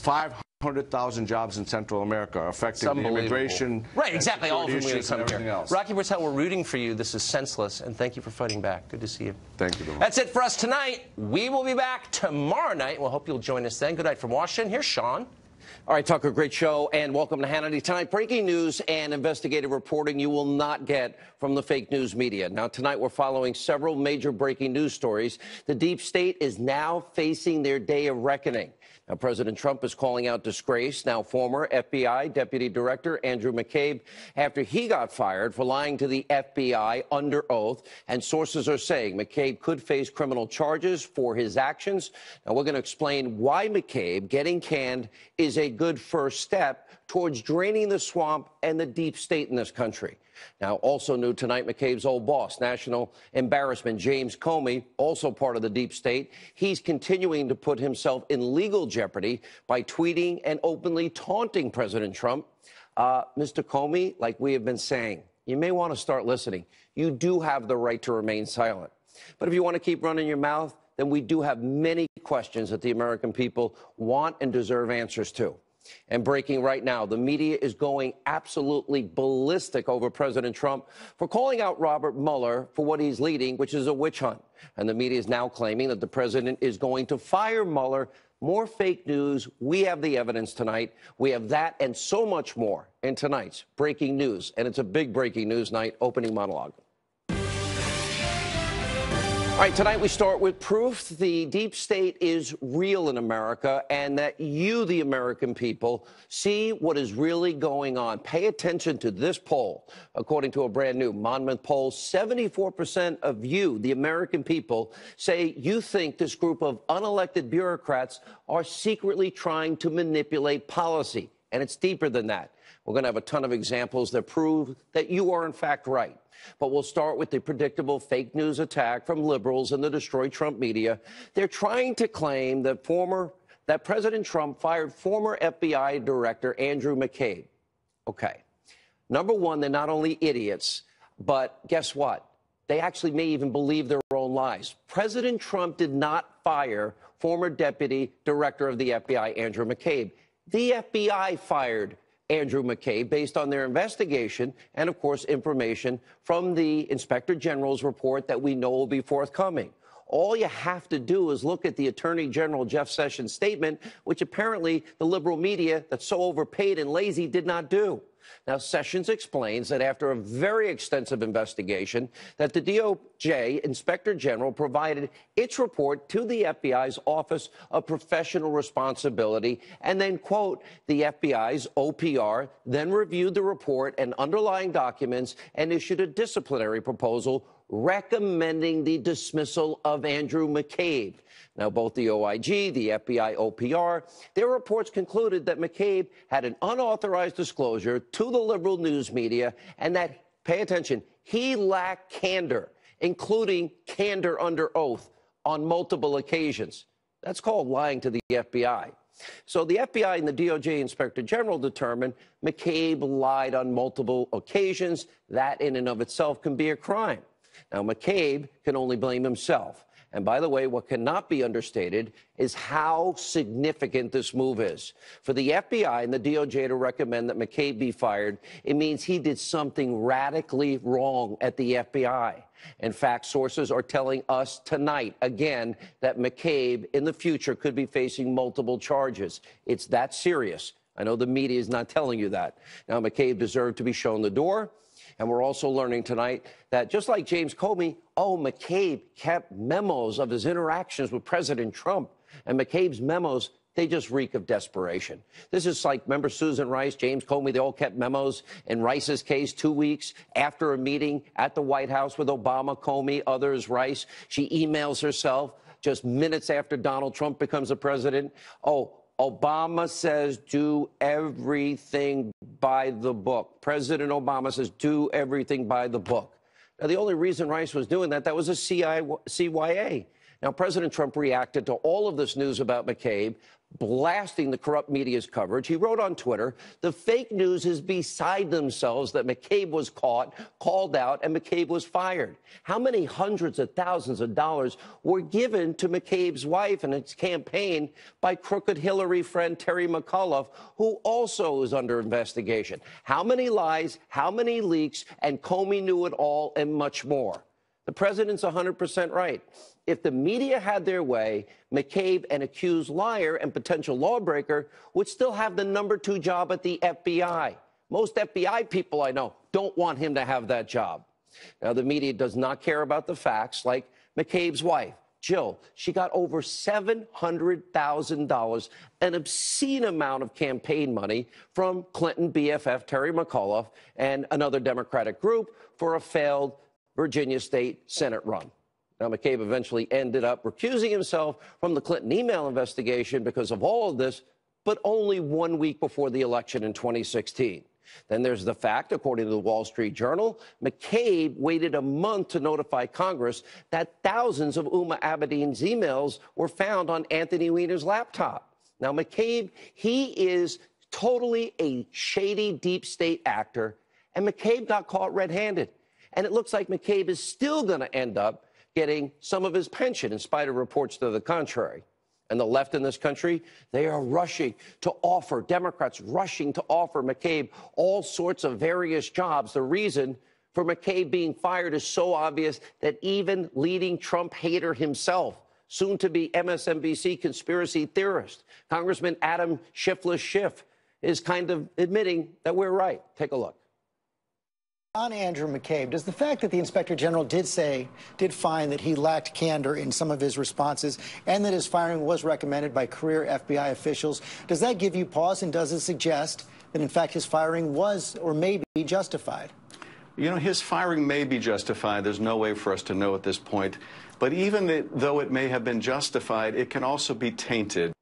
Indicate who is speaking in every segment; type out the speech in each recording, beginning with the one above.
Speaker 1: 500,000 jobs in Central America, affecting the immigration.
Speaker 2: Right, exactly. All of them
Speaker 1: issues and everything else.
Speaker 2: Rocky Patel, we're rooting for you. This is senseless, and thank you for fighting back. Good to see you.
Speaker 1: Thank you, Bill.
Speaker 2: That's it for us tonight. We will be back tomorrow night. We'll hope you'll join us then. Good night from Washington. Here's Sean.
Speaker 3: All right, Tucker, great show, and welcome to Hannity tonight. Breaking news and investigative reporting you will not get from the fake news media. Now, tonight we're following several major breaking news stories. The deep state is now facing their day of reckoning. Now, President Trump is calling out disgrace. Now, former FBI Deputy Director Andrew McCabe, after he got fired for lying to the FBI under oath, and sources are saying McCabe could face criminal charges for his actions. Now, we're going to explain why McCabe getting canned is a good first step towards draining the swamp and the deep state in this country. Now, also new tonight, McCabe's old boss, national embarrassment, James Comey, also part of the deep state. He's continuing to put himself in legal jeopardy by tweeting and openly taunting President Trump. Mr. Comey, like we have been saying, you may want to start listening. You do have the right to remain silent. But if you want to keep running your mouth, then we do have many questions that the American people want and deserve answers to. And breaking right now, the media is going absolutely ballistic over President Trump for calling out Robert Mueller for what he's leading, which is a witch hunt. And the media is now claiming that the president is going to fire Mueller. More fake news. We have the evidence tonight. We have that and so much more in tonight's breaking news. And it's a big breaking news night, opening monologue. All right, tonight we start with proof the deep state is real in America and that you, the American people, see what is really going on. Pay attention to this poll. According to a brand new Monmouth poll, 74% of you, the American people, say you think this group of unelected bureaucrats are secretly trying to manipulate policy. And it's deeper than that. We're going to have a ton of examples that prove that you are, in fact, right. But we'll start with the predictable fake news attack from liberals and the Destroy Trump media. They're trying to claim that President Trump fired former FBI Director Andrew McCabe. Okay. Number one, they're not only idiots, but guess what? They actually may even believe their own lies. President Trump did not fire former Deputy Director of the FBI, Andrew McCabe. The FBI fired Andrew McCabe based on their investigation and, of course, information from the Inspector General's report that we know will be forthcoming. All you have to do is look at the Attorney General Jeff Sessions' statement, which apparently the liberal media that's so overpaid and lazy did not do. Now, Sessions explains that after a very extensive investigation, that the DOJ Inspector General provided its report to the FBI's Office of Professional Responsibility, and then, quote, the FBI's OPR then reviewed the report and underlying documents and issued a disciplinary proposal recommending the dismissal of Andrew McCabe. Now, both the OIG, the FBI OPR, their reports concluded that McCabe had an unauthorized disclosure to the liberal news media and that, pay attention, he lacked candor, including candor under oath on multiple occasions. That's called lying to the FBI. So the FBI and the DOJ Inspector General determined McCabe lied on multiple occasions. That in and of itself can be a crime. Now, McCabe can only blame himself. And by the way, what cannot be understated is how significant this move is. For the FBI and the DOJ to recommend that McCabe be fired, it means he did something radically wrong at the FBI. In fact, sources are telling us tonight, again, that McCabe in the future could be facing multiple charges. It's that serious. I know the media is not telling you that. Now, McCabe deserved to be shown the door. And we're also learning tonight that just like James Comey, McCabe kept memos of his interactions with President Trump. And McCabe's memos, they just reek of desperation. This is like, remember Susan Rice, James Comey, they all kept memos. In Rice's case, 2 weeks after a meeting at the White House with Obama, Comey, others, Rice, she emails herself just minutes after Donald Trump becomes the president. Obama says do everything by the book. President Obama says do everything by the book. Now, the only reason Rice was doing that was a CYA. Now, President Trump reacted to all of this news about McCabe blasting the corrupt media's coverage. He wrote on Twitter, the fake news is beside themselves that McCabe was caught, called out, and McCabe was fired. How many hundreds of thousands of dollars were given to McCabe's wife and its campaign by crooked Hillary friend Terry McAuliffe, who also is under investigation? How many lies, how many leaks, and Comey knew it all and much more? The president's 100% right. If the media had their way, McCabe, an accused liar and potential lawbreaker, would still have the #2 job at the FBI. Most FBI people I know don't want him to have that job. Now, the media does not care about the facts, like McCabe's wife, Jill. She got over $700,000, an obscene amount of campaign money from Clinton BFF Terry McAuliffe and another Democratic group for a failed Virginia State Senate run. Now, McCabe eventually ended up recusing himself from the Clinton email investigation because of all of this, but only 1 week before the election in 2016. Then there's the fact, according to the Wall Street Journal, McCabe waited a month to notify Congress that thousands of Huma Abedin's emails were found on Anthony Weiner's laptop. Now, McCabe, he is totally a shady deep state actor, and McCabe got caught red-handed. And it looks like McCabe is still going to end up getting some of his pension, in spite of reports to the contrary. And the left in this country, they are rushing to offer, Democrats rushing to offer McCabe all sorts of various jobs. The reason for McCabe being fired is so obvious that even leading Trump hater himself, soon to be MSNBC conspiracy theorist, Congressman Adam Schiff, is kind of admitting that we're right. Take a look.
Speaker 4: On Andrew McCabe, does the fact that the Inspector General did find that he lacked candor in some of his responses and that his firing was recommended by career FBI officials, does that give you pause, and does it suggest that, in fact, his firing was or may be justified?
Speaker 5: You know, his firing may be justified. There's no way for us to know at this point. But even though it may have been justified, it can also be tainted.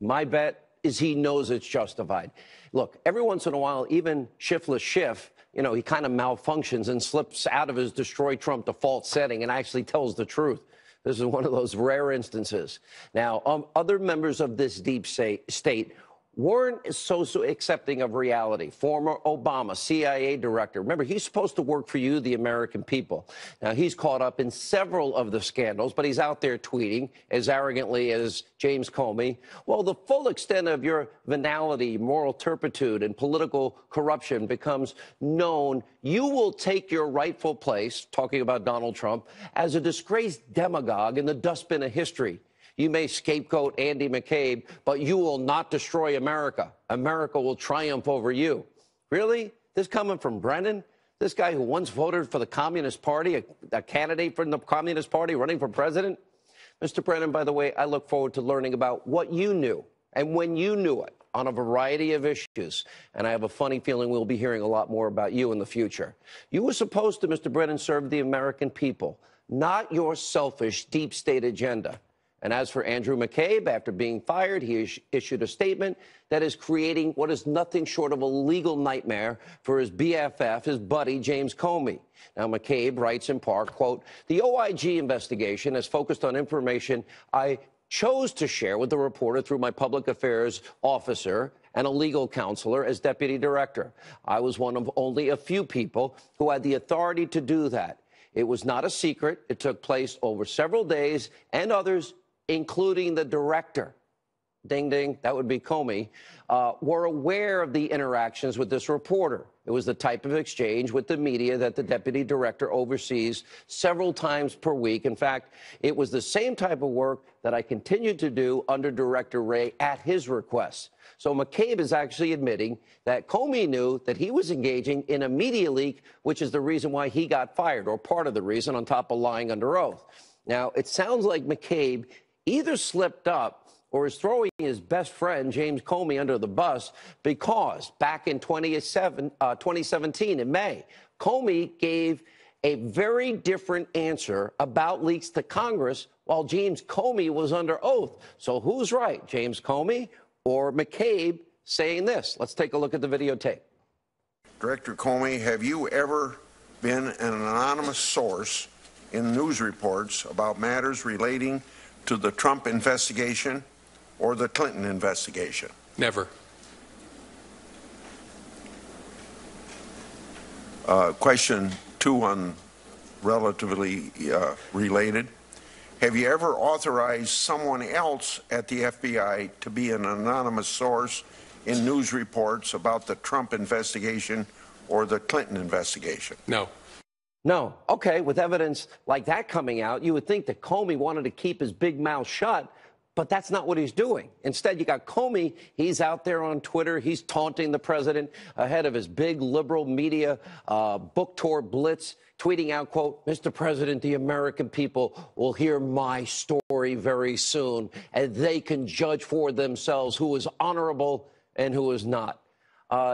Speaker 3: My bet is he knows it's justified. Look, every once in a while, even Schiff, you know, he kind of malfunctions and slips out of his destroy Trump default setting and actually tells the truth. This is one of those rare instances. Now, other members of this deep state weren't so accepting of reality. Former Obama CIA director. Remember, he's supposed to work for you, the American people. Now, he's caught up in several of the scandals, but he's out there tweeting as arrogantly as James Comey. Well, the full extent of your venality, moral turpitude, and political corruption becomes known. You will take your rightful place, talking about Donald Trump, as a disgraced demagogue in the dustbin of history. You may scapegoat Andy McCabe, but you will not destroy America. America will triumph over you. Really? This coming from Brennan? This guy who once voted for the Communist Party, a candidate from the Communist Party running for president? Mr. Brennan, by the way, I look forward to learning about what you knew and when you knew it on a variety of issues. And I have a funny feeling we'll be hearing a lot more about you in the future. You were supposed to, Mr. Brennan, serve the American people, not your selfish deep state agenda. And as for Andrew McCabe, after being fired, he issued a statement that is creating what is nothing short of a legal nightmare for his BFF, his buddy, James Comey. Now, McCabe writes in part, quote, the OIG investigation has focused on information I chose to share with the reporter through my public affairs officer and a legal counselor as deputy director. I was one of only a few people who had the authority to do that. It was not a secret. It took place over several days, and others, including the director, ding, ding, that would be Comey, were aware of the interactions with this reporter. It was the type of exchange with the media that the deputy director oversees several times per week. In fact, it was the same type of work that I continued to do under Director Wray at his request. So McCabe is actually admitting that Comey knew that he was engaging in a media leak, which is the reason why he got fired, or part of the reason, on top of lying under oath. Now, it sounds like McCabe either slipped up or is throwing his best friend, James Comey, under the bus, because back in 2017, in May, Comey gave a very different answer about leaks to Congress while James Comey was under oath. So who's right, James Comey or McCabe saying this? Let's take a look at the videotape.
Speaker 6: Director Comey, have you ever been an anonymous source in news reports about matters relating to the Trump investigation or the Clinton investigation?
Speaker 7: Never.
Speaker 6: Question 2 on relatively related. Have you ever authorized someone else at the FBI to be an anonymous source in news reports about the Trump investigation or the Clinton investigation?
Speaker 7: No.
Speaker 3: No. Okay, with evidence like that coming out, you would think that Comey wanted to keep his big mouth shut, but that's not what he's doing. Instead, you got Comey. He's out there on Twitter. He's taunting the president ahead of his big liberal media book tour blitz, tweeting out, quote, "Mr. President, the American people will hear my story very soon, and they can judge for themselves who is honorable and who is not."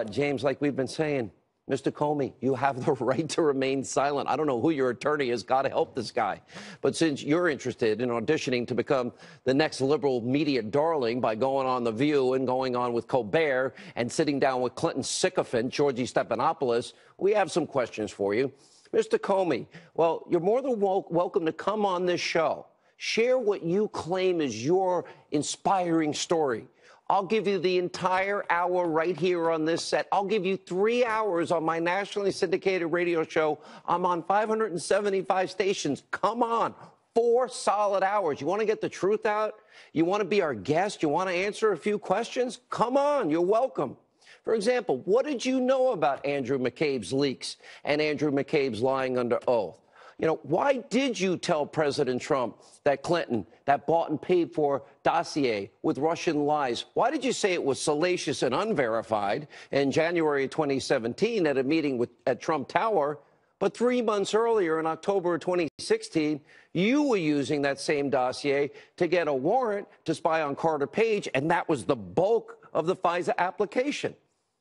Speaker 3: James, like we've been saying, Mr. Comey, you have the right to remain silent. I don't know who your attorney is. God help this guy. But since you're interested in auditioning to become the next liberal media darling by going on The View and going on with Colbert and sitting down with Clinton sycophant Georgie Stephanopoulos, we have some questions for you. Mr. Comey, well, you're more than welcome to come on this show. Share what you claim is your inspiring story. I'll give you the entire hour right here on this set. I'll give you 3 hours on my nationally syndicated radio show. I'm on 575 stations. Come on, 4 solid hours. You want to get the truth out? You want to be our guest? You want to answer a few questions? Come on, you're welcome. For example, what did you know about Andrew McCabe's leaks and Andrew McCabe's lying under oath? You know, why did you tell President Trump that Clinton, that bought and paid for dossier with Russian lies? Why did you say it was salacious and unverified in January 2017 at a meeting at Trump Tower? But 3 months earlier, in October of 2016, you were using that same dossier to get a warrant to spy on Carter Page, and that was the bulk of the FISA application.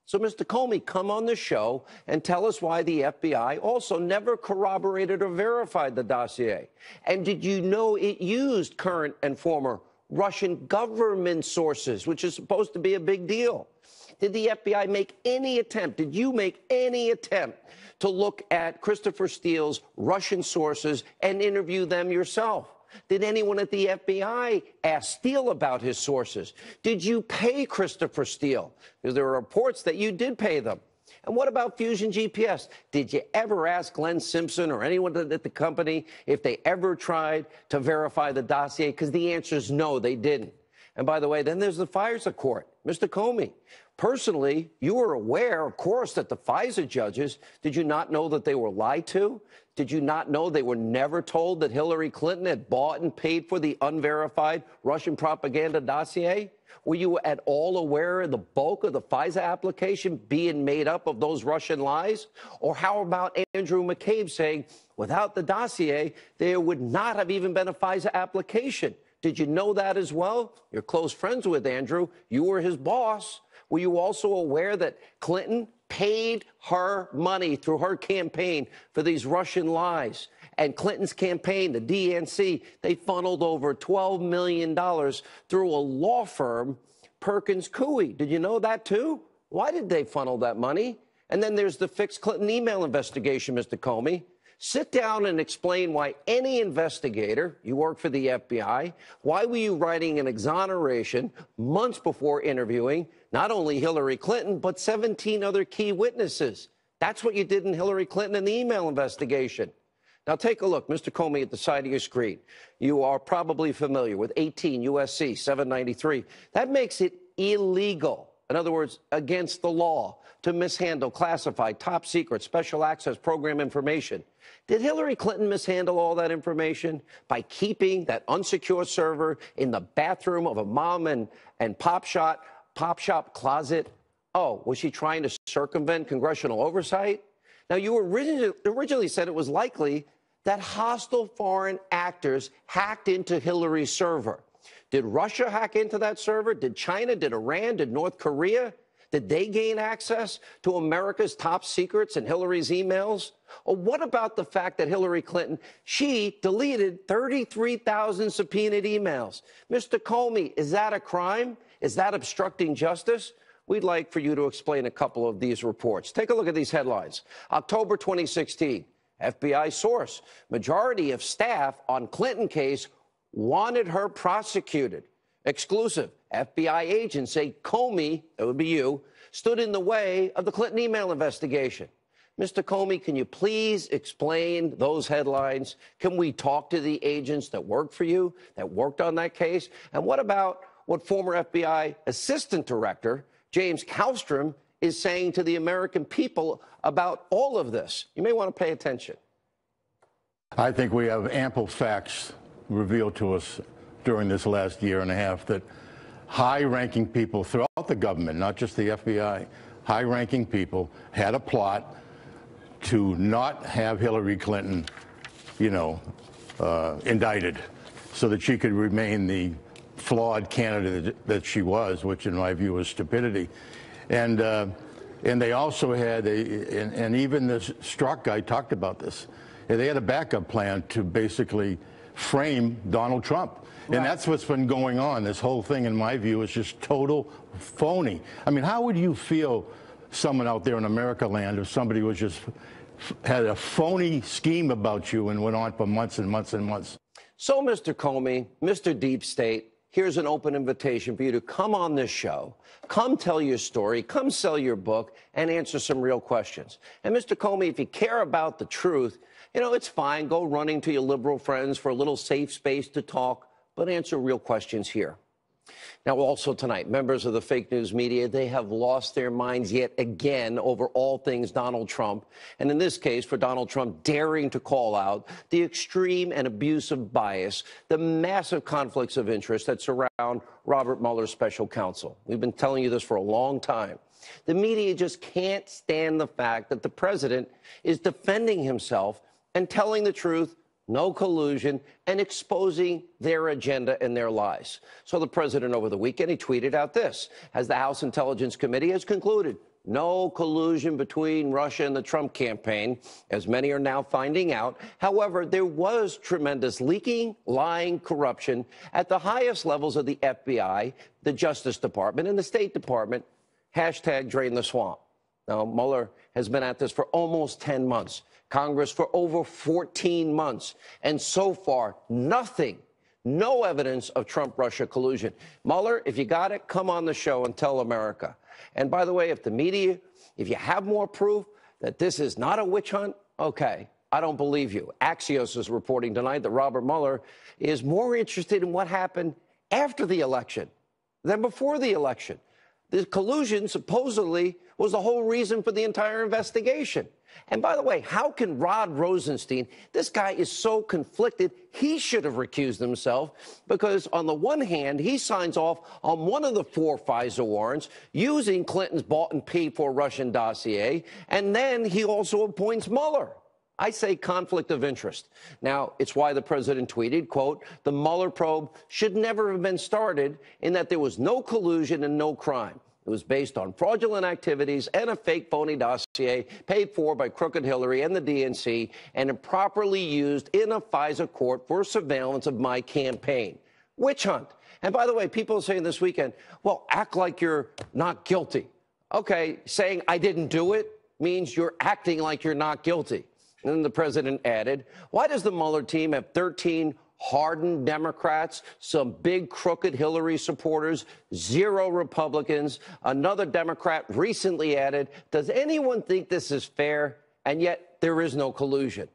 Speaker 3: So, Mr. Comey, come on the show and tell us why the FBI also never corroborated or verified the dossier. And did you know it used current and former Russian government sources, which is supposed to be a big deal? Did the FBI make any attempt, did you make any attempt to look at Christopher Steele's Russian sources and interview them yourself? Did anyone at the FBI ask Steele about his sources? Did you pay Christopher Steele? Because there are reports that you did pay them. And what about Fusion GPS? Did you ever ask Glenn Simpson or anyone at the company if they ever tried to verify the dossier? Because the answer is no, they didn't. And by the way, then there's the FISA court. Mr. Comey, personally, you were aware, of course, that the FISA judges, did you not know that they were lied to? Did you not know they were never told that Hillary Clinton had bought and paid for the unverified Russian propaganda dossier? Were you at all aware of the bulk of the FISA application being made up of those Russian lies? Or how about Andrew McCabe saying, without the dossier, there would not have even been a FISA application? Did you know that as well? You're close friends with Andrew. You were his boss. Were you also aware that Clinton paid her money through her campaign for these Russian lies? And Clinton's campaign, the DNC, they funneled over $12 million through a law firm, Perkins Coie. Did you know that, too? Why did they funnel that money? And then there's the fixed Clinton email investigation, Mr. Comey. Sit down and explain why any investigator, you work for the FBI, why were you writing an exoneration months before interviewing not only Hillary Clinton, but 17 other key witnesses? That's what you did in Hillary Clinton in the email investigation. Now, take a look, Mr. Comey, at the side of your screen. You are probably familiar with 18 U.S.C. 793. That makes it illegal, in other words, against the law, to mishandle classified, top secret, special access program information. Did Hillary Clinton mishandle all that information by keeping that unsecured server in the bathroom of a mom and pop shop closet? Oh, was she trying to circumvent congressional oversight? Now, you originally said it was likely that hostile foreign actors hacked into Hillary's server. Did Russia hack into that server? Did China? Did Iran? Did North Korea? Did they gain access to America's top secrets and Hillary's emails? Or what about the fact that Hillary Clinton, she deleted 33,000 subpoenaed emails? Mr. Comey, is that a crime? Is that obstructing justice? We'd like for you to explain a couple of these reports. Take a look at these headlines. October 2016, FBI source, majority of staff on Clinton case wanted her prosecuted. Exclusive, FBI agents say Comey, that would be you, stood in the way of the Clinton email investigation. Mr. Comey, can you please explain those headlines? Can we talk to the agents that worked for you, that worked on that case? And what about what former FBI Assistant Director James Kallstrom is saying to the American people about all of this? You may want to pay attention.
Speaker 7: I think we have ample facts revealed to us during this last year and a half that high-ranking people throughout the government, not just the FBI, high-ranking people had a plot to not have Hillary Clinton, indicted so that she could remain the flawed candidate that she was, which in my view was stupidity. And they also had and even this Strzok guy talked about this. They had a backup plan to basically frame Donald Trump. Right. And that's what's been going on. This whole thing, in my view, is just total phony. I mean, how would you feel, someone out there in America land, if somebody was just had a phony scheme about you and went on for months and months and months?
Speaker 3: So, Mr. Comey, Mr. Deep State, here's an open invitation for you to come on this show, come tell your story, come sell your book, and answer some real questions. And, Mr. Comey, if you care about the truth, it's fine. Go running to your liberal friends for a little safe space to talk, but answer real questions here. Now, also tonight, members of the fake news media, they have lost their minds yet again over all things Donald Trump. And in this case, for Donald Trump daring to call out the extreme and abusive bias, the massive conflicts of interest that surround Robert Mueller's special counsel. We've been telling you this for a long time. The media just can't stand the fact that the president is defending himself and telling the truth, no collusion, and exposing their agenda and their lies. So the president over the weekend, he tweeted out this: as the House Intelligence Committee has concluded, no collusion between Russia and the Trump campaign, as many are now finding out. However, there was tremendous leaking, lying, corruption at the highest levels of the FBI, the Justice Department, and the State Department. Hashtag drain the swamp. Now, Mueller has been at this for almost 10 months. Congress for over 14 months. And so far, nothing, no evidence of Trump-Russia collusion. Mueller, if you got it, come on the show and tell America. And by the way, if the media, if you have more proof that this is not a witch hunt, okay, I don't believe you. Axios is reporting tonight that Robert Mueller is more interested in what happened after the election than before the election. The collusion supposedly was the whole reason for the entire investigation. And by the way, how can Rod Rosenstein, this guy is so conflicted, he should have recused himself, because on the one hand, he signs off on one of the 4 FISA warrants using Clinton's bought and paid for Russian dossier, and then he also appoints Mueller. I say conflict of interest. Now, it's why the president tweeted, quote, the Mueller probe should never have been started, in that there was no collusion and no crime. It was based on fraudulent activities and a fake phony dossier paid for by Crooked Hillary and the DNC and improperly used in a FISA court for surveillance of my campaign. Witch hunt. And by the way, people are saying this weekend, well, act like you're not guilty. Okay, saying I didn't do it means you're acting like you're not guilty. And then the president added, why does the Mueller team have 13 hardened Democrats, some big crooked Hillary supporters, 0 Republicans? Another Democrat recently added, does anyone think this is fair? And yet there is no collusion.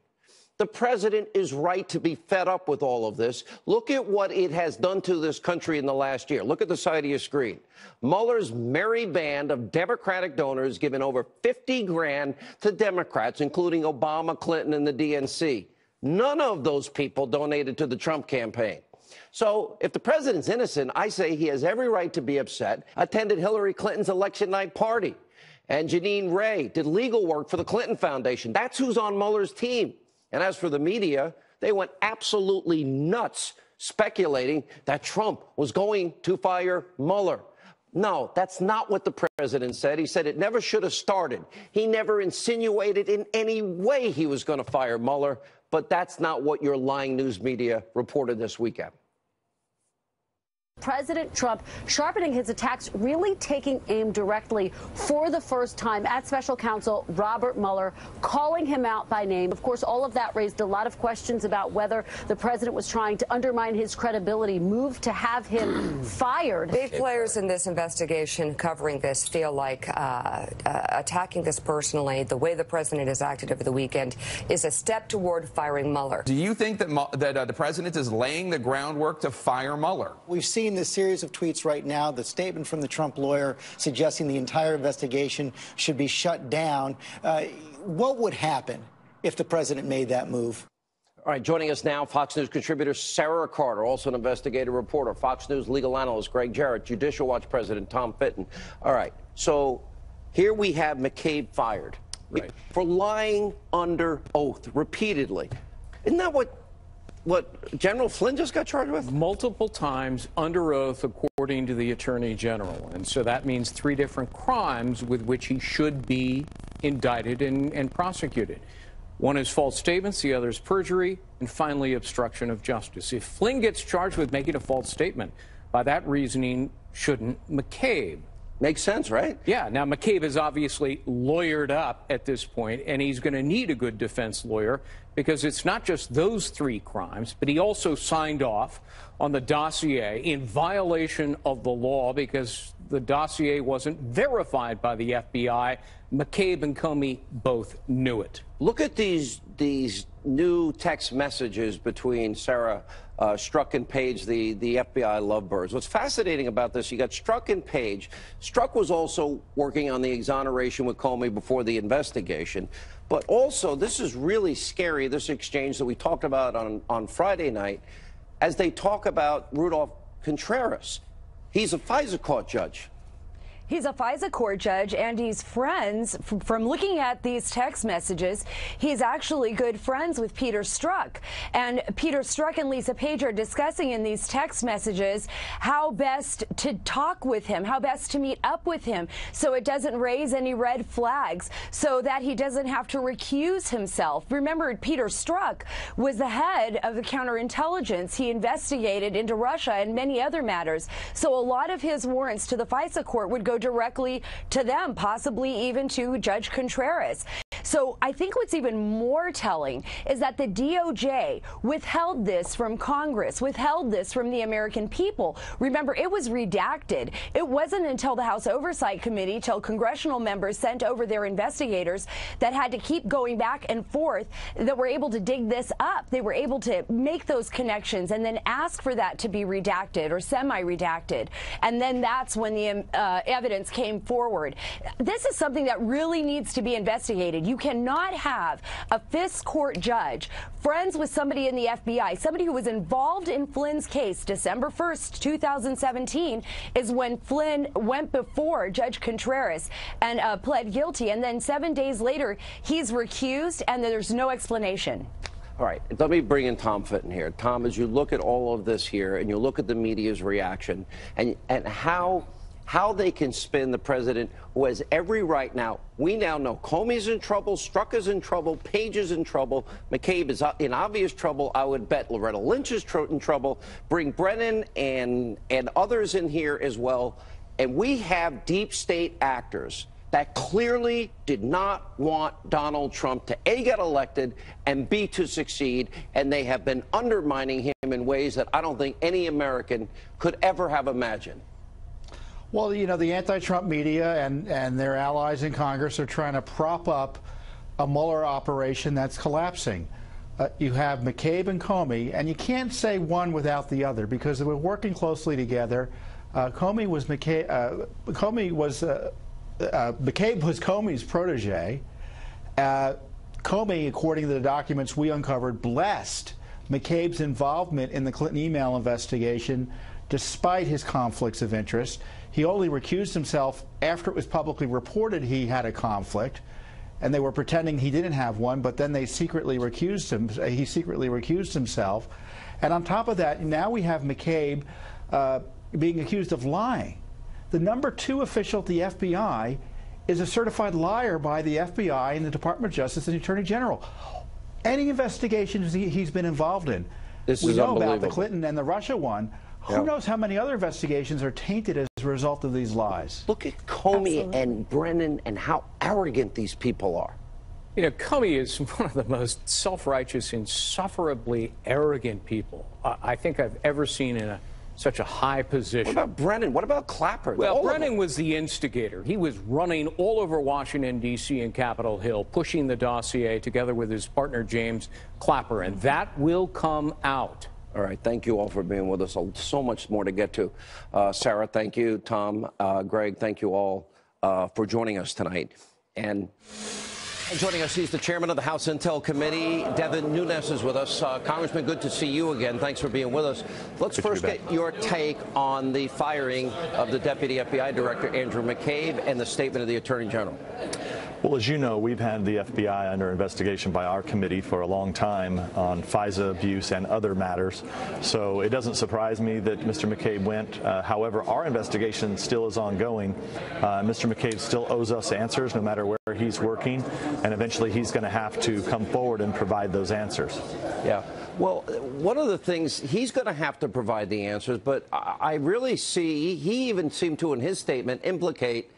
Speaker 3: The president is right to be fed up with all of this. Look at what it has done to this country in the last year. Look at the side of your screen. Mueller's merry band of Democratic donors giving over 50 grand to Democrats, including Obama, Clinton, and the DNC. None of those people donated to the Trump campaign. So if the president's innocent, I say he has every right to be upset. Attended Hillary Clinton's election night party. And Jeanine Ray did legal work for the Clinton Foundation. That's who's on Mueller's team. And as for the media, they went absolutely nuts speculating that Trump was going to fire Mueller. No, that's not what the president said. He said it never should have started. He never insinuated in any way he was going to fire Mueller. But that's not what your lying news media reported this weekend.
Speaker 8: President Trump sharpening his attacks, really taking aim directly for the first time at special counsel Robert Mueller, calling him out by name. Of course, all of that raised a lot of questions about whether the president was trying to undermine his credibility, move to have him fired.
Speaker 9: Big players in this investigation covering this feel like attacking this personally, the way the president has acted over the weekend, is a step toward firing Mueller.
Speaker 10: Do you think that the president is laying the groundwork to fire Mueller?
Speaker 4: We've seen this series of tweets right now, the statement from the Trump lawyer suggesting the entire investigation should be shut down. What would happen if the president made that move?
Speaker 3: All right, joining us now, Fox News contributor Sara Carter, also an investigative reporter, Fox News legal analyst Greg Jarrett, Judicial Watch President Tom Fitton. All right, so here we have McCabe fired for lying under oath repeatedly. Isn't that what General Flynn just got charged with?
Speaker 11: Multiple times under oath, according to the Attorney General. And so that means 3 different crimes with which he should be indicted and prosecuted. One is false statements, the other is perjury, and finally obstruction of justice. If Flynn gets charged with making a false statement, by that reasoning, shouldn't McCabe?
Speaker 3: Makes sense, right?
Speaker 11: Yeah. Now, McCabe is obviously lawyered up at this point, and he's going to need a good defense lawyer because it's not just those 3 crimes, but he also signed off on the dossier in violation of the law because the dossier wasn't verified by the FBI. McCabe and Comey both knew it.
Speaker 3: Look at these new text messages between Sara Strzok and Page, the FBI lovebirds. What's fascinating about this, you got Strzok and Page. Strzok was also working on the exoneration with Comey before the investigation. But also, this is really scary, this exchange that we talked about on Friday night, as they talk about Rudolph Contreras. He's a FISA court judge.
Speaker 12: He's a FISA court judge, and he's friends. From looking at these text messages, he's actually good friends with Peter Strzok. And Peter Strzok and Lisa Page are discussing in these text messages how best to talk with him, how best to meet up with him, so it doesn't raise any red flags, so that he doesn't have to recuse himself. Remember, Peter Strzok was the head of the counterintelligence. He investigated into Russia and many other matters. So a lot of his warrants to the FISA court would go directly to them, possibly even to Judge Contreras. So I think what's even more telling is that the DOJ withheld this from Congress, withheld this from the American people. Remember, it was redacted. It wasn't until the House Oversight Committee, till congressional members sent over their investigators that had to keep going back and forth, that were able to dig this up. They were able to make those connections and then ask for that to be redacted or semi-redacted. And then that's when the evidence came forward. This is something that really needs to be investigated. You cannot have a FISC court judge friends with somebody in the FBI, somebody who was involved in Flynn's case. December 1st, 2017 is when Flynn went before Judge Contreras and pled guilty. And then 7 days later, he's recused and there's no explanation.
Speaker 3: All right, let me bring in Tom Fitton here. Tom, as you look at all of this here and you look at the media's reaction and how they can spin the president, who has every right now. We now know Comey's in trouble, Strzok is in trouble, Page is in trouble, McCabe is in obvious trouble. I would bet Loretta Lynch is in trouble. Bring Brennan and others in here as well. And we have deep state actors that clearly did not want Donald Trump to A, get elected, and B, to succeed. And they have been undermining him in ways that I don't think any American could ever have imagined.
Speaker 13: Well, you know, the anti-Trump media and their allies in Congress are trying to prop up a Mueller operation that's collapsing. You have McCabe and Comey, and you can't say one without the other because they were working closely together. McCabe was Comey's protege. Comey, according to the documents we uncovered, blessed McCabe's involvement in the Clinton email investigation despite his conflicts of interest. He only recused himself after it was publicly reported he had a conflict, and they were pretending he didn't have one, but then they secretly recused him. He secretly recused himself. And on top of that, now we have McCabe being accused of lying. The #2 official at the FBI is a certified liar by the FBI and the Department of Justice and the Attorney General. Any investigations he's been involved in,
Speaker 3: This
Speaker 13: we
Speaker 3: is
Speaker 13: know about the
Speaker 3: unbelievable.
Speaker 13: Clinton and the Russia one, Who knows how many other investigations are tainted as a result of these lies?
Speaker 3: Look at Comey and Brennan and how arrogant these people are.
Speaker 11: You know, Comey is one of the most self-righteous, insufferably arrogant people I think I've ever seen in such a high position.
Speaker 3: What about Brennan? What about Clapper?
Speaker 11: Well, Brennan was the instigator. He was running all over Washington, D.C. and Capitol Hill, pushing the dossier together with his partner, James Clapper, and that will come out.
Speaker 3: All right. Thank you all for being with us. So much more to get to. Sara, thank you. Tom, Greg, thank you all for joining us tonight. And joining us, he's the chairman of the House Intel Committee. Devin Nunes is with us. Congressman, good to see you again. Thanks for being with us. Let's first get your take on the firing of the Deputy FBI Director, Andrew McCabe, and the statement of the Attorney General.
Speaker 14: Well, as you know, we've had the FBI under investigation by our committee for a long time on FISA abuse and other matters. So it doesn't surprise me that Mr. McCabe went. However, our investigation still is ongoing. Mr. McCabe still owes us answers no matter where he's working, and eventually he's going to have to come forward and provide those answers.
Speaker 3: Yeah. Well, one of the things, he's going to have to provide the answers, but I really see, he even seemed to, in his statement, implicate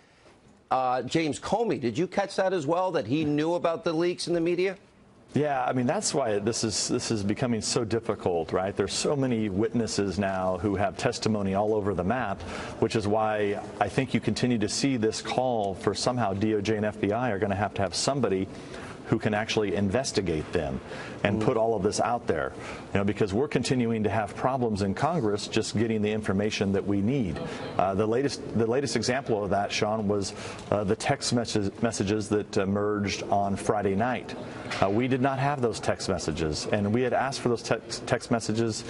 Speaker 3: James Comey. Did you catch that as well, that he knew about the leaks in the media?
Speaker 14: Yeah, I mean, that's why this is becoming so difficult, right? There's so many witnesses now who have testimony all over the map, which is why I think you continue to see this call for somehow DOJ and FBI are going to have somebody who can actually investigate them and put all of this out there, you know, because we're continuing to have problems in Congress just getting the information that we need. The latest example of that, Sean, was the text messages that emerged on Friday night. We did not have those text messages, and we had asked for those text messages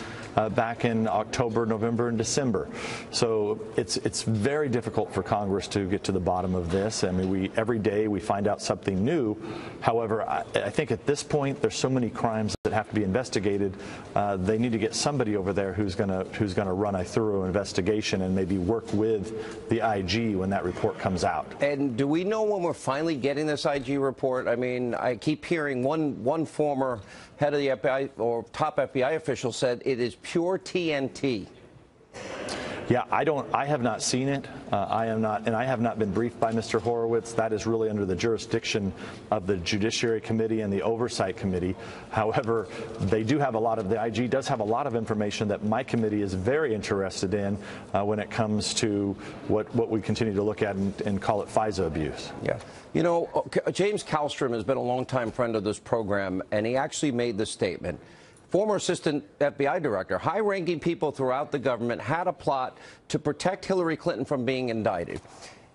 Speaker 14: back in October, November, and December. So it's very difficult for Congress to get to the bottom of this. I mean, every day we find out something new. However, I think at this point there's so many crimes that have to be investigated. They need to get somebody over there who's going to run a thorough investigation and maybe work with the IG when that report comes out.
Speaker 3: And do we know when we're finally getting this IG report? I mean, I keep hearing one former head of the FBI or top FBI official said it is pure TNT.
Speaker 14: Yeah, I have not seen it. I have not been briefed by Mr. Horowitz. That is really under the jurisdiction of the Judiciary Committee and the Oversight Committee. However, they do have the IG does have a lot of information that my committee is very interested in when it comes to what we continue to look at and call it FISA abuse.
Speaker 3: Yeah. You know, James Kallstrom has been a longtime friend of this program, and he actually made this statement. Former assistant FBI director, high-ranking people throughout the government had a plot to protect Hillary Clinton from being indicted.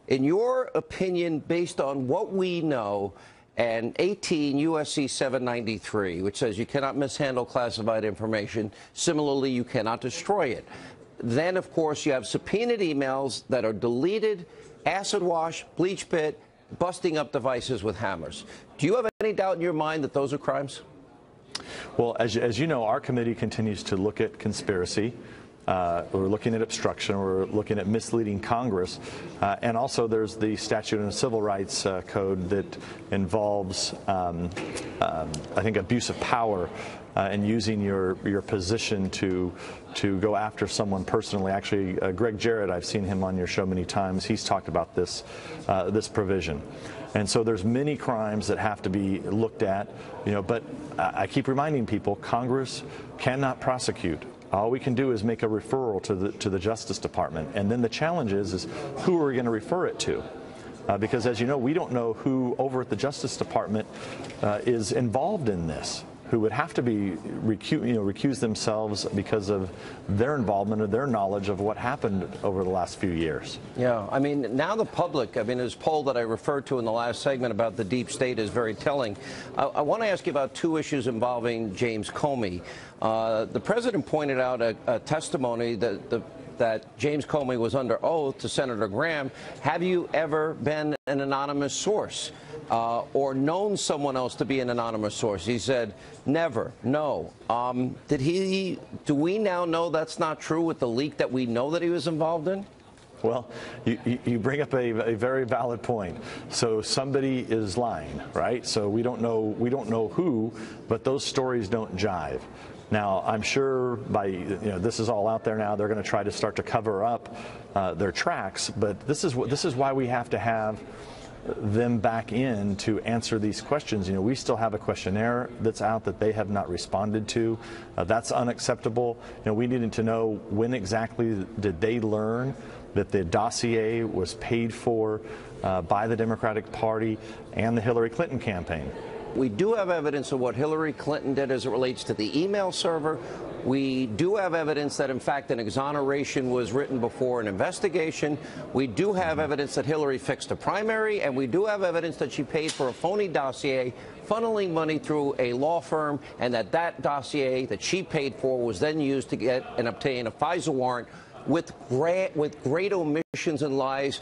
Speaker 3: In your opinion, based on what we know, and 18 U.S.C. 793, which says you cannot mishandle classified information, similarly, you cannot destroy it. Then, of course, you have subpoenaed emails that are deleted, acid wash, bleach pit, busting up devices with hammers. Do you have any doubt in your mind that those are crimes?
Speaker 14: Well, as you know, our committee continues to look at conspiracy. We're looking at obstruction. We're looking at misleading Congress. And also there's the statute and civil rights code that involves, I think, abuse of power and using your position to go after someone personally. Actually, Greg Jarrett, I've seen him on your show many times. He's talked about this provision. And so there's many crimes that have to be looked at, you know, but I keep reminding people Congress cannot prosecute. All we can do is make a referral to the Justice Department. And then the challenge is who are we going to refer it to? Because as you know, we don't know who over at the Justice Department is involved in this, who would have to be recuse themselves because of their involvement or their knowledge of what happened over the last few years.
Speaker 3: Yeah, I mean, now the public, I mean, this poll that I referred to in the last segment about the deep state is very telling. I want to ask you about two issues involving James Comey. The president pointed out a testimony that James Comey was under oath to Senator Graham. Have you ever been an anonymous source or known someone else to be an anonymous source? He said, never, no. Do we now know that's not true with the leak that we know that he was involved in?
Speaker 14: Well, you bring up a very valid point. So somebody is lying, right? So we don't know who, but those stories don't jive. Now, I'm sure this is all out there now. They're going to try to start to cover up their tracks, but this is why we have to have them back in to answer these questions. We still have a questionnaire that's out that they have not responded to. That's unacceptable. We needed to know when exactly did they learn that the dossier was paid for by the Democratic Party and the Hillary Clinton campaign.
Speaker 3: We do have evidence of what Hillary Clinton did as it relates to the email server. We do have evidence that, in fact, an exoneration was written before an investigation. We do have evidence that Hillary fixed a primary, and we do have evidence that she paid for a phony dossier, funneling money through a law firm, and that dossier that she paid for was then used to get and obtain a FISA warrant with great omissions and lies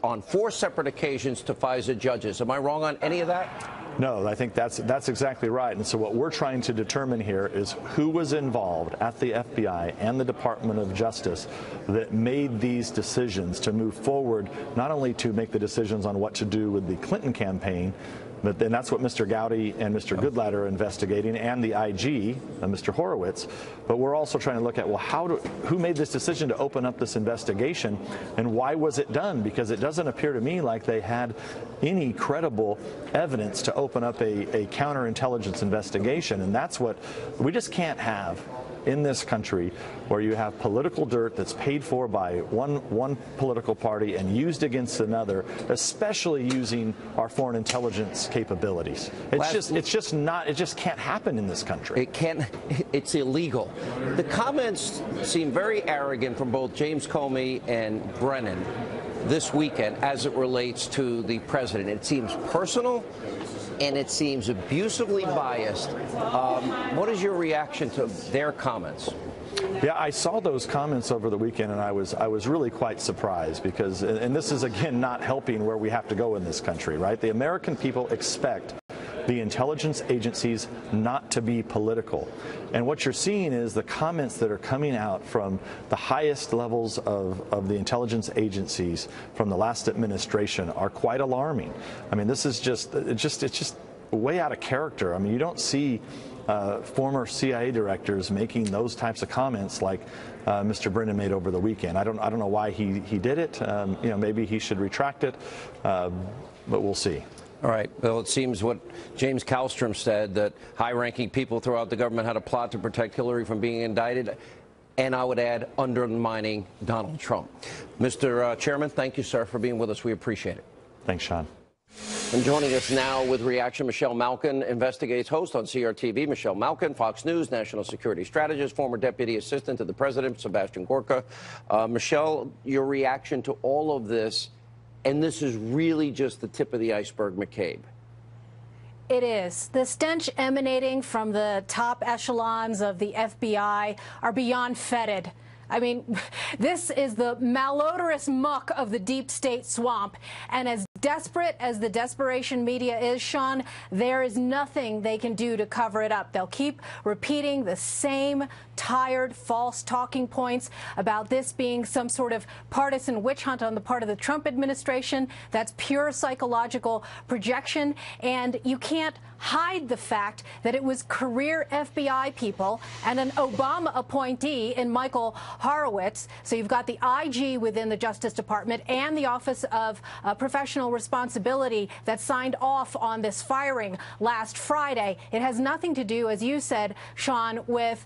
Speaker 3: on 4 separate occasions to FISA judges. Am I wrong on any of that?
Speaker 14: No, I think that's exactly right. And so what we're trying to determine here is who was involved at the FBI and the Department of Justice that made these decisions to move forward, not only to make the decisions on what to do with the Clinton campaign, but then that's what Mr. Gowdy and Mr. Goodlatte are investigating, and the IG, Mr. Horowitz. But we're also trying to look at, well, who made this decision to open up this investigation, and why was it done? Because it doesn't appear to me like they had any credible evidence to open up a counterintelligence investigation, and that's what we just can't have in this country, where you have political dirt that's paid for by one political party and used against another, especially using our foreign intelligence capabilities. It just can't happen in this country.
Speaker 3: It can't. It's illegal. The comments seem very arrogant from both James Comey and Brennan this weekend as it relates to the president. It seems personal, and it seems abusively biased. What is your reaction to their comments?
Speaker 14: Yeah, I saw those comments over the weekend, and I was really quite surprised because, and this is again not helping where we have to go in this country, right? The American people expect the intelligence agencies not to be political. And what you're seeing is the comments that are coming out from the highest levels of the intelligence agencies from the last administration are quite alarming. I mean, this is it's just way out of character. I mean, you don't see former CIA directors making those types of comments like Mr. Brennan made over the weekend. I don't know why he did it. Maybe he should retract it, but we'll see.
Speaker 3: All right. Well, it seems what James Kallstrom said, that high-ranking people throughout the government had a plot to protect Hillary from being indicted, and I would add, undermining Donald Trump. Mr. Chairman, thank you, sir, for being with us. We appreciate it.
Speaker 14: Thanks, Sean.
Speaker 3: And joining us now with reaction, Michelle Malkin, Investigates host on CRTV. Michelle Malkin, Fox News, national security strategist, former deputy assistant to the president, Sebastian Gorka. Michelle, your reaction to all of this, and this is really just the tip of the iceberg, McCabe.
Speaker 15: It is. The stench emanating from the top echelons of the FBI are beyond fetid. I mean, this is the malodorous muck of the deep state swamp. And as desperate as the desperation media is, Sean, there is nothing they can do to cover it up. They'll keep repeating the same tired, false talking points about this being some sort of partisan witch hunt on the part of the Trump administration. That's pure psychological projection. And you can't hide the fact that it was career FBI people and an Obama appointee in Michael Horowitz. So you've got the IG within the Justice Department and the Office of Professional Responsibility that signed off on this firing last Friday. It has nothing to do, as you said, Sean, with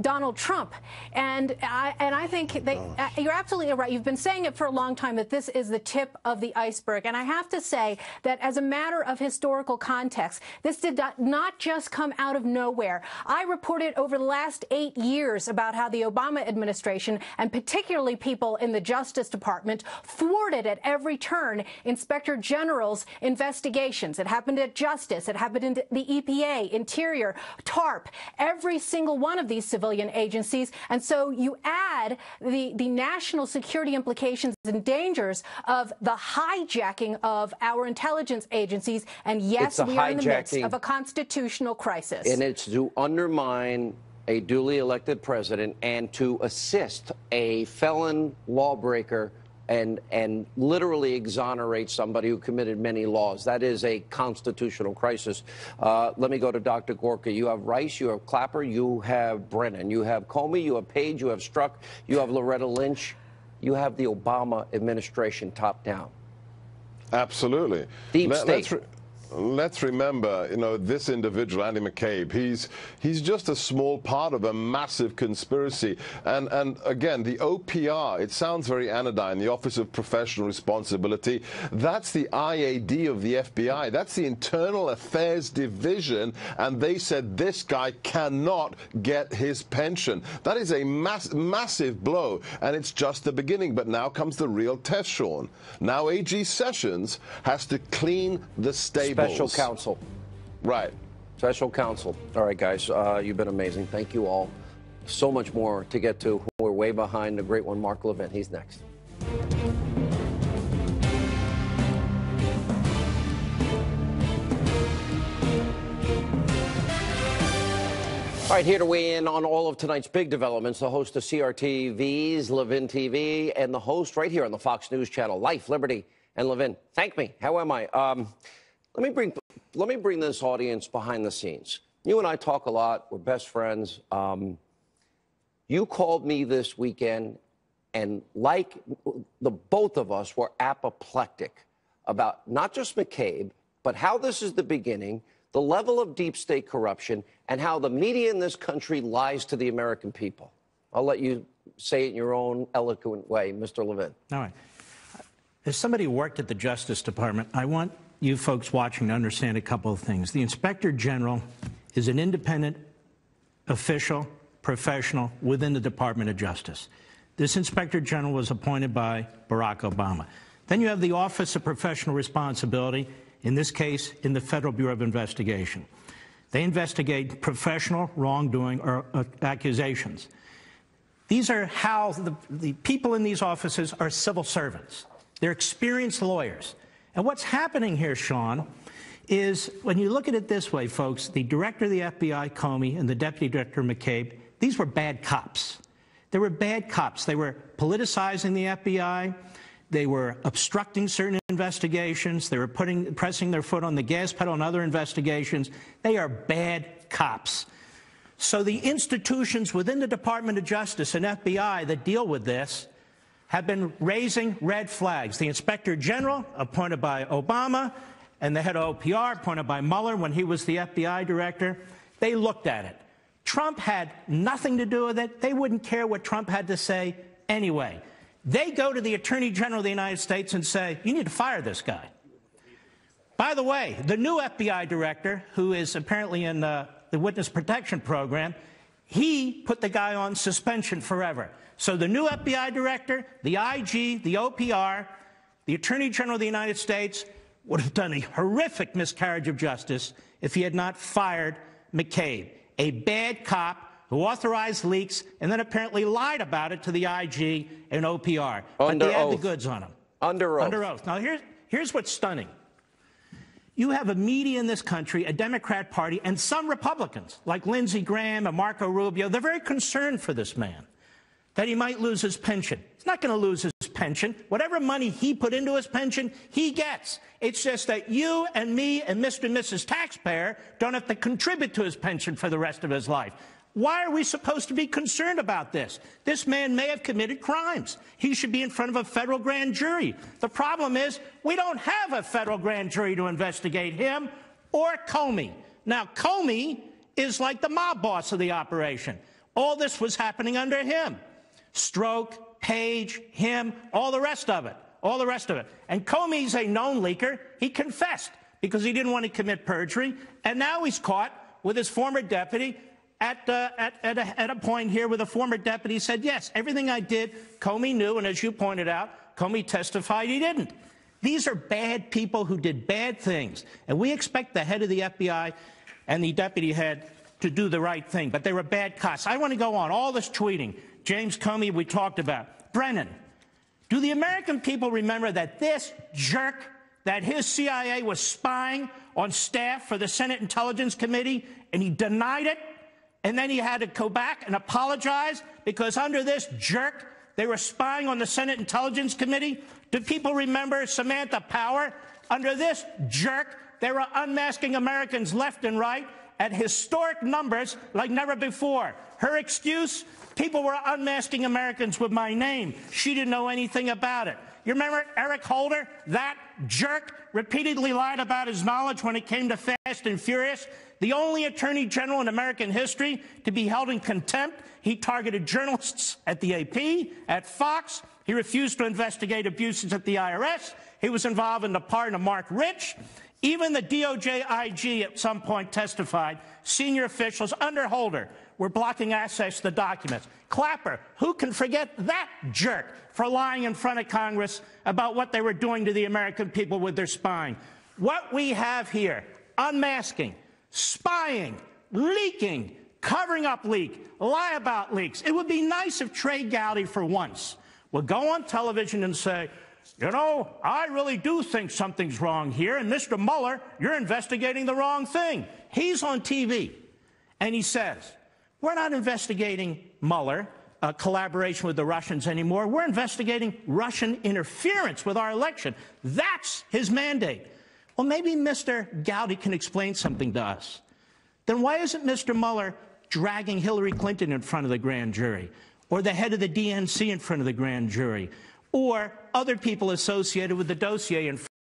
Speaker 15: Donald Trump. And I think that you're absolutely right. You've been saying it for a long time that this is the tip of the iceberg. And I have to say that as a matter of historical context, this did not just come out of nowhere. I reported over the last 8 years about how the Obama administration, and particularly people in the Justice Department, thwarted at every turn Inspector General's investigations. It happened at Justice. It happened in the EPA, Interior, TARP, every single one of these civilian agencies. And so you add the national security implications and dangers of the hijacking of our intelligence agencies. And yes, we are in the midst of a constitutional crisis.
Speaker 3: And it's to undermine a duly elected president and to assist a felon lawbreaker and literally exonerate somebody who committed many laws. That is a constitutional crisis. Let me go to Dr. Gorka. You have Rice, you have Clapper, you have Brennan, you have Comey, you have Page, you have Strzok, you have Loretta Lynch. You have the Obama administration top down.
Speaker 16: Absolutely.
Speaker 3: Deep state.
Speaker 16: Let's remember, you know, this individual, Andy McCabe, he's just a small part of a massive conspiracy. And again, the OPR, it sounds very anodyne, the Office of Professional Responsibility. That's the IAD of the FBI. That's the Internal Affairs Division. And they said this guy cannot get his pension. That is a massive blow. And it's just the beginning. But now comes the real test, Sean. Now AG Sessions has to clean the stable.
Speaker 3: Special counsel.
Speaker 16: Right.
Speaker 3: Special counsel. All right, guys, you've been amazing. Thank you all. So much more to get to. We're way behind the great one, Mark Levin. He's next. All right, here to weigh in on all of tonight's big developments, the host of CRTV's Levin TV and the host right here on the Fox News channel, Life, Liberty, and Levin. Thank me. How am I? Let me bring this audience behind the scenes. You and I talk a lot. We're best friends. You called me this weekend, and like the both of us were apoplectic about not just McCabe, but how this is the beginning, the level of deep state corruption, and how the media in this country lies to the American people. I'll let you say it in your own eloquent way, Mr. Levin.
Speaker 17: All right. As somebody who worked at the Justice Department, I want you folks watching to understand a couple of things. The Inspector General is an independent, official, professional within the Department of Justice. This Inspector General was appointed by Barack Obama. Then you have the Office of Professional Responsibility, in this case, in the Federal Bureau of Investigation. They investigate professional wrongdoing or accusations. These are how the people in these offices are civil servants. They're experienced lawyers. And what's happening here, Sean, is when you look at it this way, folks, the director of the FBI, Comey, and the deputy director, McCabe, these were bad cops. They were bad cops. They were politicizing the FBI. They were obstructing certain investigations. They were pressing their foot on the gas pedal in other investigations. They are bad cops. So the institutions within the Department of Justice and FBI that deal with this have been raising red flags. The Inspector General, appointed by Obama, and the head of OPR, appointed by Mueller when he was the FBI director, they looked at it. Trump had nothing to do with it. They wouldn't care what Trump had to say anyway. They go to the Attorney General of the United States and say, you need to fire this guy. By the way, the new FBI director, who is apparently in the Witness Protection Program, he put the guy on suspension forever. So the new FBI director, the IG, the OPR, the Attorney General of the United States would have done a horrific miscarriage of justice if he had not fired McCabe, a bad cop who authorized leaks and then apparently lied about it to the IG and OPR. But they had the goods on him.
Speaker 3: Under oath.
Speaker 17: Under oath. Now, here's what's stunning. You have a media in this country, a Democrat Party, and some Republicans, like Lindsey Graham and Marco Rubio, they're very concerned for this man, that he might lose his pension. He's not going to lose his pension. Whatever money he put into his pension, he gets. It's just that you and me and Mr. and Mrs. Taxpayer don't have to contribute to his pension for the rest of his life. Why are we supposed to be concerned about this? This man may have committed crimes. He should be in front of a federal grand jury. The problem is we don't have a federal grand jury to investigate him or Comey. Now, Comey is like the mob boss of the operation. All this was happening under him. Stroke, Page, him, all the rest of it. All the rest of it. And Comey's a known leaker. He confessed because he didn't want to commit perjury. And now he's caught with his former deputy at a point here where the former deputy said, yes, everything I did, Comey knew, and as you pointed out, Comey testified he didn't. These are bad people who did bad things, and we expect the head of the FBI and the deputy head to do the right thing, but they were bad cops. I want to go on. All this tweeting, James Comey we talked about. Brennan, do the American people remember that this jerk, that his CIA was spying on staff for the Senate Intelligence Committee, and he denied it? And then he had to go back and apologize because under this jerk, They were spying on the Senate Intelligence Committee. Do people remember Samantha Power? Under this jerk, they were unmasking Americans left and right at historic numbers like never before. Her excuse? People were unmasking Americans with my name. She didn't know anything about it. You remember Eric Holder? That jerk repeatedly lied about his knowledge when it came to Fast and Furious. The only attorney general in American history to be held in contempt. He targeted journalists at the AP, at Fox. He refused to investigate abuses at the IRS. He was involved in the pardon of Mark Rich. Even the DOJ IG at some point testified senior officials under Holder were blocking access to the documents. Clapper, who can forget that jerk for lying in front of Congress about what they were doing to the American people with their spying? What we have here, unmasking, spying, leaking, covering up leak, lie about leaks. It would be nice if Trey Gowdy, for once, would go on television and say, you know, I really do think something's wrong here, and Mr. Mueller, you're investigating the wrong thing. He's on TV, and he says, we're not investigating Mueller, collaboration with the Russians anymore. We're investigating Russian interference with our election. That's his mandate. Well, maybe Mr. Gowdy can explain something to us. Then why isn't Mr. Mueller dragging Hillary Clinton in front of the grand jury, or the head of the DNC in front of the grand jury, or other people associated with the dossier in